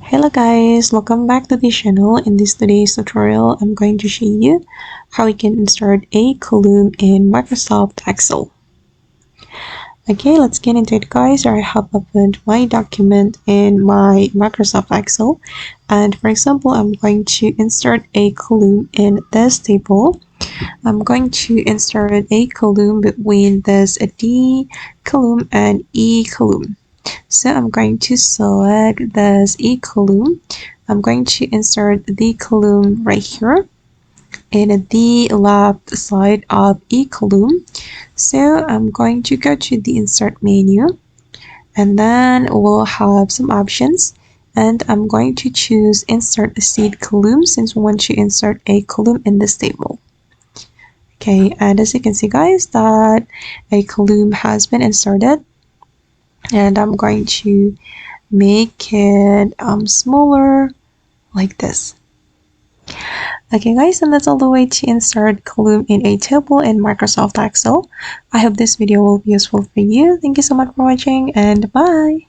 Hello guys, welcome back to the channel. In today's tutorial, I'm going to show you how you can insert a column in Microsoft Excel. Okay, let's get into it guys. I have opened my document in my Microsoft Excel, and for example, I'm going to insert a column in this table. I'm going to insert a column between this D column and E column. So I'm going to select this E column. I'm going to insert the column right here in the left side of E column. So I'm going to go to the insert menu, and then we'll have some options, and I'm going to choose insert a seed column since we want to insert a column in this table. Okay, and as you can see guys, that a column has been inserted, and I'm going to make it smaller like this. Okay guys, and that's all the way to insert column in a table in Microsoft Excel. I hope this video will be useful for you. Thank you so much for watching, and bye.